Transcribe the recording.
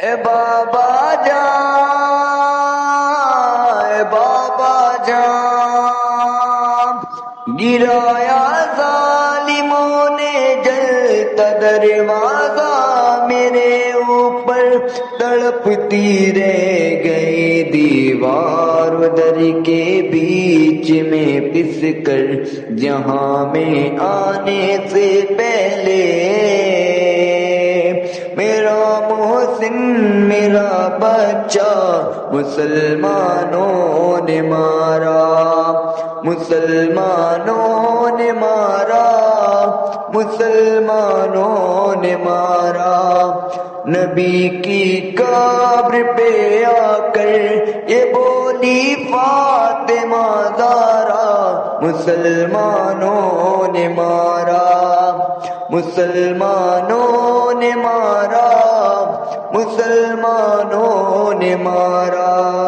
اے بابا جان، اے بابا جان، گرایا ظالموں نے جلتا دروازہ میرے اوپر، تڑپتی رہ گئی دیوار در کے بیچ میں پس کر، جہاں میں آنے سے پہلے میرا محسن میرا بچہ مسلمانوں نے مارا، مسلمانوں نے مارا، مسلمانوں نے مارا۔ نبی کی قبر پہ آ کر یہ بولی فاطمہ زہرا، مسلمانوں نے مارا، مسلمانوں نے مارا، مسلمانوں نے مارا۔